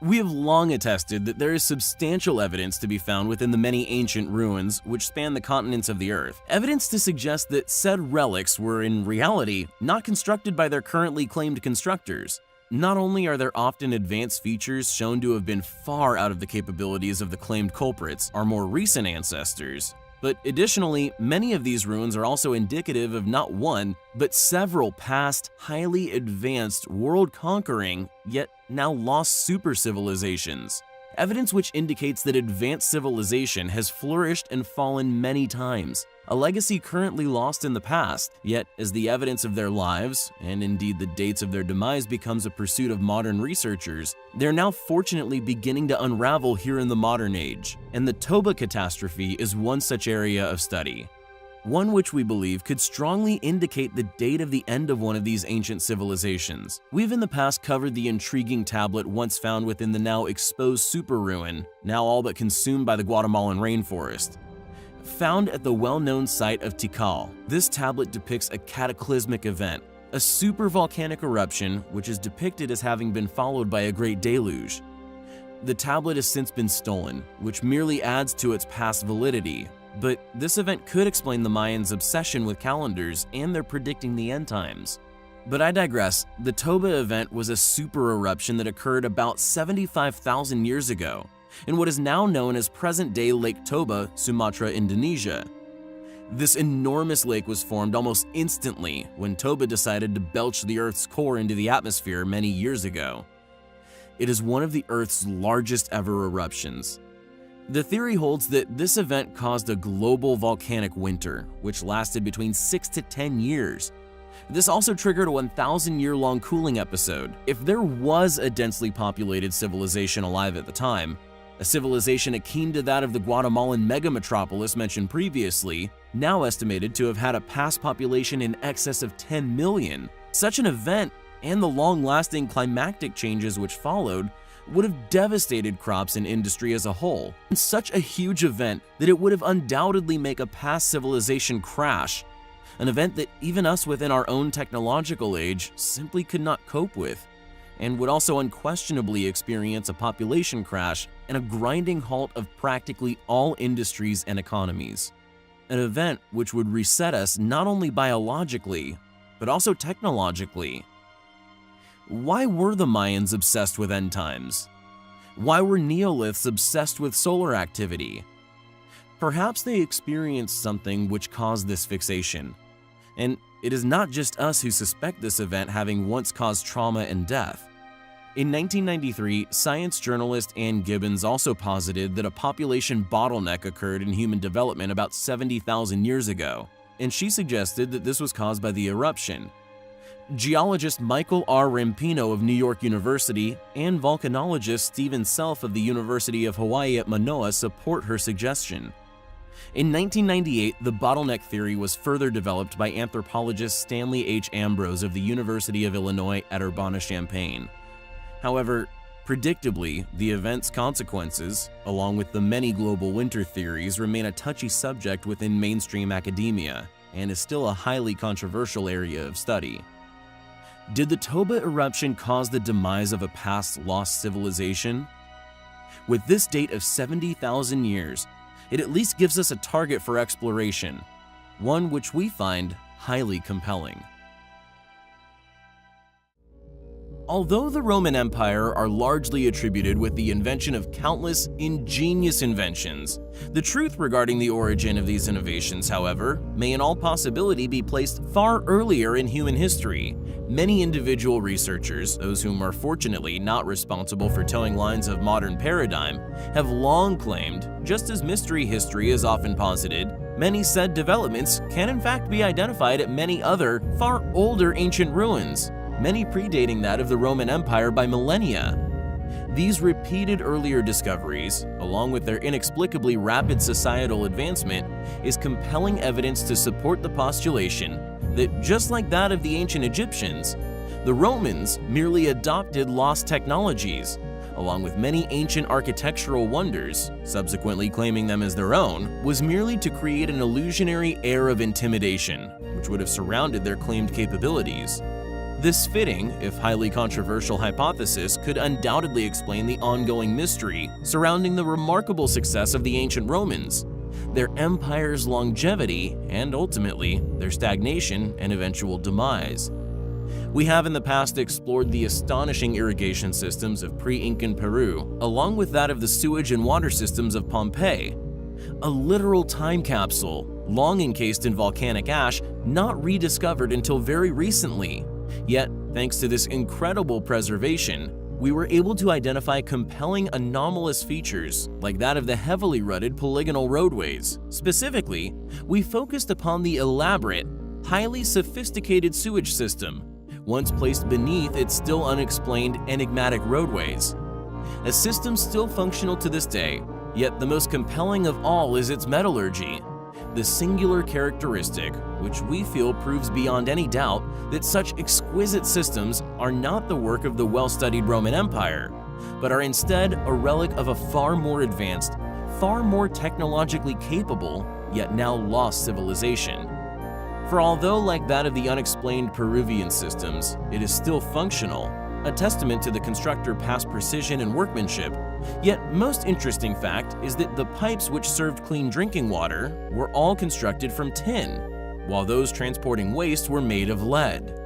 We have long attested that there is substantial evidence to be found within the many ancient ruins which span the continents of the Earth. Evidence to suggest that said relics were in reality not constructed by their currently claimed constructors. Not only are there often advanced features shown to have been far out of the capabilities of the claimed culprits, our more recent ancestors, but additionally, many of these ruins are also indicative of not one, but several past, highly advanced, world-conquering, yet now lost super civilizations. Evidence which indicates that advanced civilization has flourished and fallen many times, a legacy currently lost in the past, yet as the evidence of their lives, and indeed the dates of their demise, becomes a pursuit of modern researchers, they're now fortunately beginning to unravel here in the modern age, and the Toba catastrophe is one such area of study. One which we believe could strongly indicate the date of the end of one of these ancient civilizations. We've in the past covered the intriguing tablet once found within the now exposed super ruin, now all but consumed by the Guatemalan rainforest. Found at the well-known site of Tikal, this tablet depicts a cataclysmic event, a super volcanic eruption which is depicted as having been followed by a great deluge. The tablet has since been stolen, which merely adds to its past validity. But this event could explain the Mayans' obsession with calendars and their predicting the end times. But I digress. The Toba event was a super eruption that occurred about 75,000 years ago in what is now known as present-day Lake Toba, Sumatra, Indonesia. This enormous lake was formed almost instantly when Toba decided to belch the Earth's core into the atmosphere many years ago. It is one of the Earth's largest ever eruptions. The theory holds that this event caused a global volcanic winter, which lasted between 6 to 10 years. This also triggered a 1,000-year-long cooling episode. If there was a densely populated civilization alive at the time, a civilization akin to that of the Guatemalan megametropolis mentioned previously, now estimated to have had a past population in excess of 10 million, such an event and the long-lasting climactic changes which followed would have devastated crops and industry as a whole. In such a huge event that it would have undoubtedly make a past civilization crash, an event that even us within our own technological age simply could not cope with, and would also unquestionably experience a population crash and a grinding halt of practically all industries and economies. An event which would reset us not only biologically, but also technologically. Why were the Mayans obsessed with end times? Why were Neoliths obsessed with solar activity? Perhaps they experienced something which caused this fixation. And it is not just us who suspect this event having once caused trauma and death. In 1993, science journalist Ann Gibbons also posited that a population bottleneck occurred in human development about 70,000 years ago, and she suggested that this was caused by the eruption. Geologist Michael R. Rampino of New York University and volcanologist Stephen Self of the University of Hawaii at Manoa support her suggestion. In 1998, the bottleneck theory was further developed by anthropologist Stanley H. Ambrose of the University of Illinois at Urbana-Champaign. However, predictably, the event's consequences, along with the many global winter theories, remain a touchy subject within mainstream academia and is still a highly controversial area of study. Did the Toba eruption cause the demise of a past lost civilization? With this date of 70,000 years, it at least gives us a target for exploration, one which we find highly compelling. Although the Roman Empire are largely attributed with the invention of countless ingenious inventions, the truth regarding the origin of these innovations, however, may in all possibility be placed far earlier in human history. Many individual researchers, those whom are fortunately not responsible for towing lines of modern paradigm, have long claimed, just as mystery history is often posited, many said developments can in fact be identified at many other, far older ancient ruins, many predating that of the Roman Empire by millennia. These repeated earlier discoveries, along with their inexplicably rapid societal advancement, is compelling evidence to support the postulation that, just like that of the ancient Egyptians, the Romans merely adopted lost technologies, along with many ancient architectural wonders, subsequently claiming them as their own, was merely to create an illusionary air of intimidation, which would have surrounded their claimed capabilities. This fitting, if highly controversial hypothesis could undoubtedly explain the ongoing mystery surrounding the remarkable success of the ancient Romans, their empire's longevity, and ultimately, their stagnation and eventual demise. We have in the past explored the astonishing irrigation systems of pre-Incan Peru, along with that of the sewage and water systems of Pompeii. A literal time capsule, long encased in volcanic ash, not rediscovered until very recently. Yet, thanks to this incredible preservation, we were able to identify compelling anomalous features like that of the heavily rutted polygonal roadways. Specifically, we focused upon the elaborate, highly sophisticated sewage system, once placed beneath its still unexplained enigmatic roadways. A system still functional to this day, yet the most compelling of all is its metallurgy. The singular characteristic, which we feel proves beyond any doubt that such exquisite systems are not the work of the well-studied Roman Empire, but are instead a relic of a far more advanced, far more technologically capable, yet now lost civilization. For although like that of the unexplained Peruvian systems, it is still functional, a testament to the constructor's past precision and workmanship, yet most interesting fact is that the pipes which served clean drinking water were all constructed from tin, while those transporting waste were made of lead.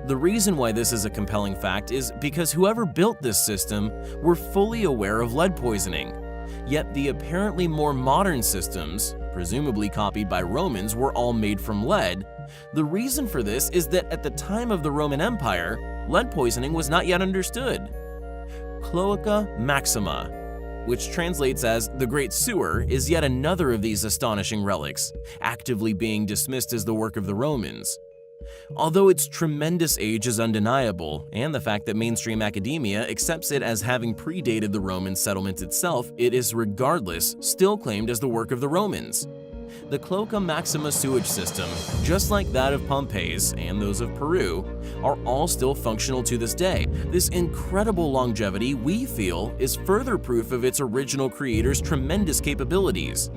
The reason why this is a compelling fact is because whoever built this system were fully aware of lead poisoning, yet the apparently more modern systems, presumably copied by Romans, were all made from lead. The reason for this is that at the time of the Roman Empire, lead poisoning was not yet understood. Cloaca Maxima, which translates as the Great Sewer, is yet another of these astonishing relics, actively being dismissed as the work of the Romans. Although its tremendous age is undeniable, and the fact that mainstream academia accepts it as having predated the Roman settlement itself, it is regardless still claimed as the work of the Romans. The Cloaca Maxima sewage system, just like that of Pompeii's and those of Peru, are all still functional to this day. This incredible longevity, we feel, is further proof of its original creator's tremendous capabilities.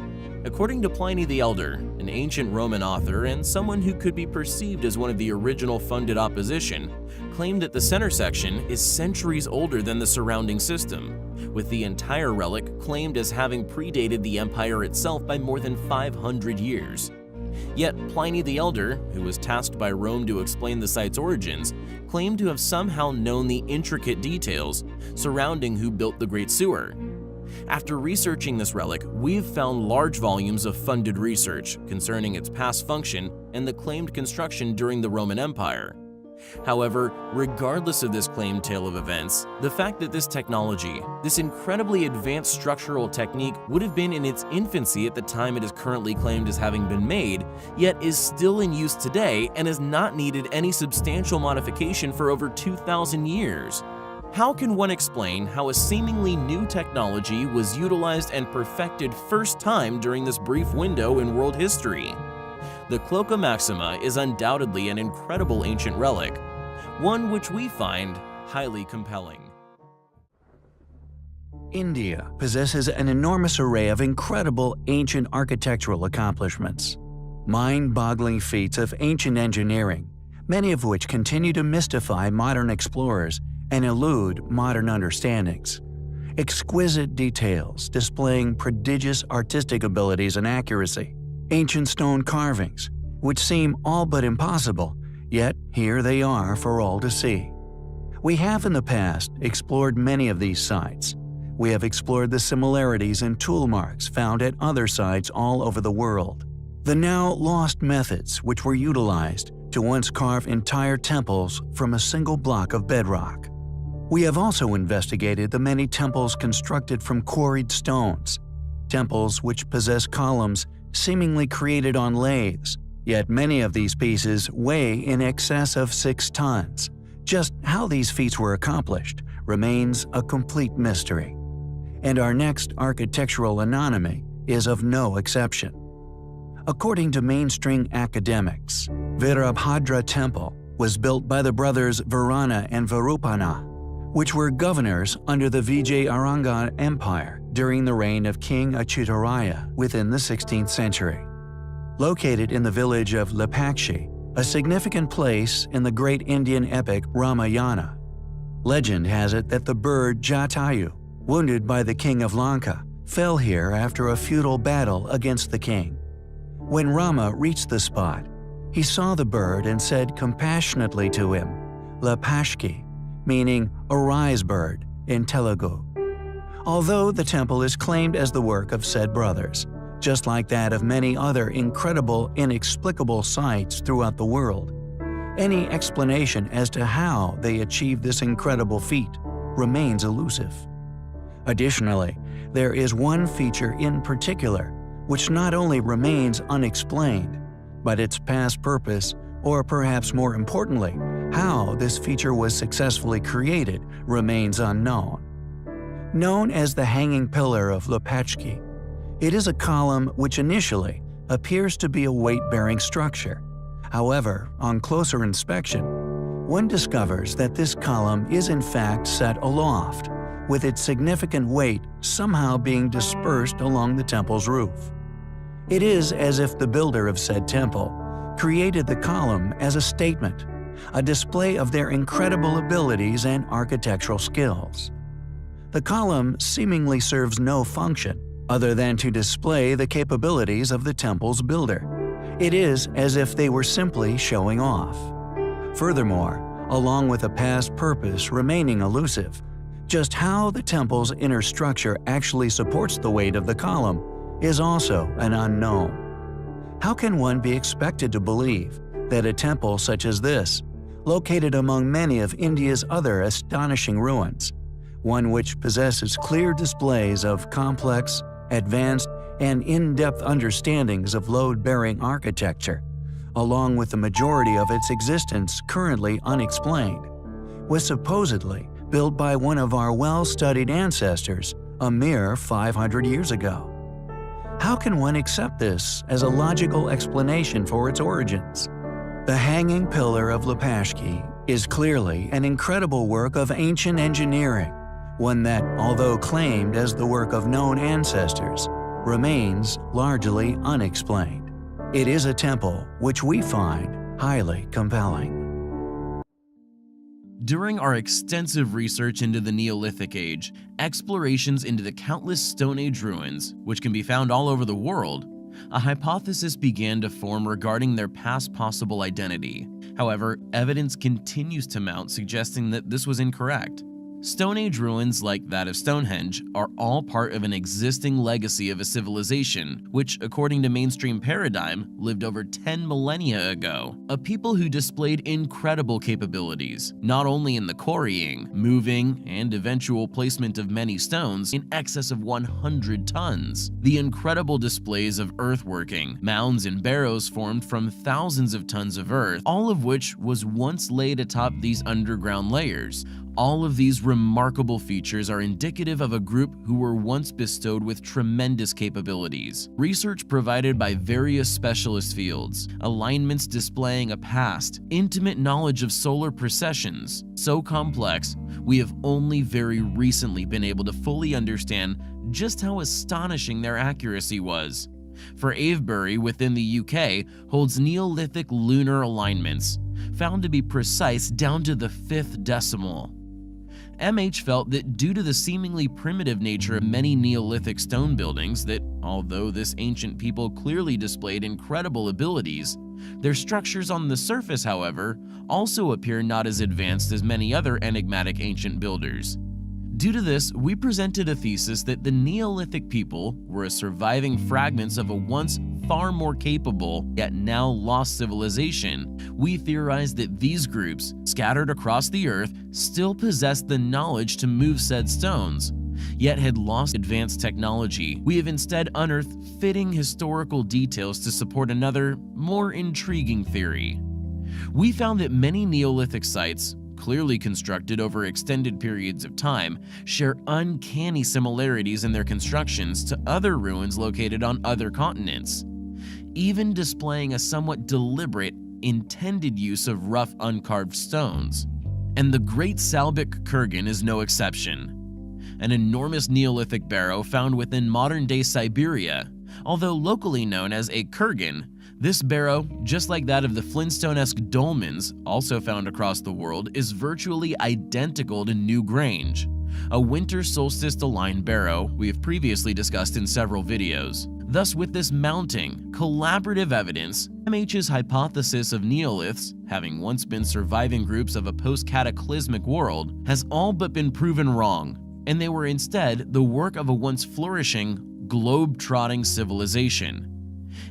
According to Pliny the Elder, an ancient Roman author and someone who could be perceived as one of the original funded opposition, claimed that the center section is centuries older than the surrounding system, with the entire relic claimed as having predated the empire itself by more than 500 years. Yet Pliny the Elder, who was tasked by Rome to explain the site's origins, claimed to have somehow known the intricate details surrounding who built the Great Sewer. After researching this relic, we've found large volumes of funded research concerning its past function and the claimed construction during the Roman Empire. However, regardless of this claimed tale of events, the fact that this technology, this incredibly advanced structural technique, would have been in its infancy at the time it is currently claimed as having been made, yet is still in use today and has not needed any substantial modification for over 2,000 years. How can one explain how a seemingly new technology was utilized and perfected first time during this brief window in world history? The Cloaca Maxima is undoubtedly an incredible ancient relic, one which we find highly compelling. India possesses an enormous array of incredible ancient architectural accomplishments, mind-boggling feats of ancient engineering, many of which continue to mystify modern explorers and elude modern understandings. Exquisite details displaying prodigious artistic abilities and accuracy. Ancient stone carvings, which seem all but impossible, yet here they are for all to see. We have in the past explored many of these sites. We have explored the similarities and tool marks found at other sites all over the world. The now lost methods which were utilized to once carve entire temples from a single block of bedrock. We have also investigated the many temples constructed from quarried stones, temples which possess columns seemingly created on lathes, yet many of these pieces weigh in excess of 6 tons. Just how these feats were accomplished remains a complete mystery. And our next architectural anomaly is of no exception. According to mainstream academics, Virabhadra Temple was built by the brothers Varana and Varupana, which were governors under the Vijayaranga Empire during the reign of King Achyutaraya within the 16th century. Located in the village of Lepakshi, a significant place in the great Indian epic Ramayana. Legend has it that the bird Jatayu, wounded by the king of Lanka, fell here after a futile battle against the king. When Rama reached the spot, he saw the bird and said compassionately to him, Lapashki, meaning "arise, bird" in Telugu. Although the temple is claimed as the work of said brothers, just like that of many other incredible, inexplicable sites throughout the world, any explanation as to how they achieved this incredible feat remains elusive. Additionally, there is one feature in particular which not only remains unexplained, but its past purpose, or perhaps more importantly, how this feature was successfully created, remains unknown. Known as the Hanging Pillar of Lepachki, it is a column which initially appears to be a weight-bearing structure. However, on closer inspection, one discovers that this column is in fact set aloft, with its significant weight somehow being dispersed along the temple's roof. It is as if the builder of said temple created the column as a statement, a display of their incredible abilities and architectural skills. The column seemingly serves no function other than to display the capabilities of the temple's builder. It is as if they were simply showing off. Furthermore, along with a past purpose remaining elusive, just how the temple's inner structure actually supports the weight of the column is also an unknown. How can one be expected to believe that a temple such as this, located among many of India's other astonishing ruins, one which possesses clear displays of complex, advanced, and in-depth understandings of load-bearing architecture, along with the majority of its existence currently unexplained, was supposedly built by one of our well-studied ancestors a mere 500 years ago? How can one accept this as a logical explanation for its origins? The Hanging Pillar of Lepachki is clearly an incredible work of ancient engineering, one that, although claimed as the work of known ancestors, remains largely unexplained. It is a temple which we find highly compelling. During our extensive research into the Neolithic Age, explorations into the countless Stone Age ruins, which can be found all over the world, a hypothesis began to form regarding their past possible identity. However, evidence continues to mount suggesting that this was incorrect. Stone Age ruins like that of Stonehenge are all part of an existing legacy of a civilization which, according to mainstream paradigm, lived over 10 millennia ago. A people who displayed incredible capabilities, not only in the quarrying, moving, and eventual placement of many stones in excess of 100 tons. The incredible displays of earthworking, mounds and barrows formed from thousands of tons of earth, all of which was once laid atop these underground layers. All of these remarkable features are indicative of a group who were once bestowed with tremendous capabilities. Research provided by various specialist fields, alignments displaying a past, intimate knowledge of solar precessions, so complex, we have only very recently been able to fully understand just how astonishing their accuracy was. For Avebury within the UK holds Neolithic lunar alignments, found to be precise down to the 5th decimal. MH felt that due to the seemingly primitive nature of many Neolithic stone buildings that, although this ancient people clearly displayed incredible abilities, their structures on the surface, however, also appear not as advanced as many other enigmatic ancient builders. Due to this, we presented a thesis that the Neolithic people were a surviving fragments of a once far more capable, yet now lost civilization. We theorized that these groups, scattered across the earth, still possessed the knowledge to move said stones, yet had lost advanced technology. We have instead unearthed fitting historical details to support another, more intriguing theory. We found that many Neolithic sites, clearly constructed over extended periods of time, share uncanny similarities in their constructions to other ruins located on other continents, even displaying a somewhat deliberate, intended use of rough uncarved stones. And the Great Salbik Kurgan is no exception. An enormous Neolithic barrow found within modern-day Siberia. Although locally known as a kurgan, This barrow, just like that of the Flintstone-esque dolmens also found across the world, is virtually identical to New Grange, a winter solstice-aligned barrow we have previously discussed in several videos. Thus, with this mounting, collaborative evidence, MH's hypothesis of Neoliths, having once been surviving groups of a post-cataclysmic world, has all but been proven wrong, and they were instead the work of a once flourishing, globe-trotting civilization.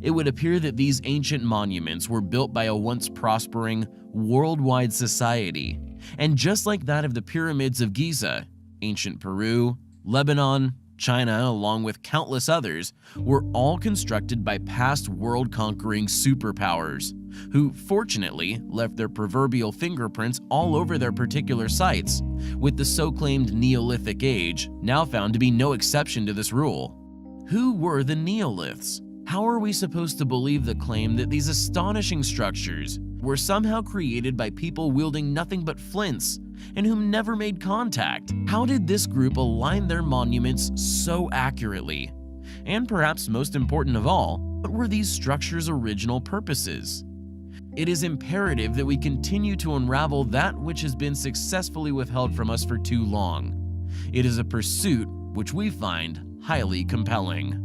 It would appear that these ancient monuments were built by a once prospering, worldwide society, and just like that of the pyramids of Giza, ancient Peru, Lebanon, China, along with countless others, were all constructed by past world-conquering superpowers, who fortunately left their proverbial fingerprints all over their particular sites, with the so-claimed Neolithic Age now found to be no exception to this rule. Who were the Neoliths? How are we supposed to believe the claim that these astonishing structures were somehow created by people wielding nothing but flints and whom never made contact? How did this group align their monuments so accurately? And perhaps most important of all, what were these structures' original purposes? It is imperative that we continue to unravel that which has been successfully withheld from us for too long. It is a pursuit which we find highly compelling.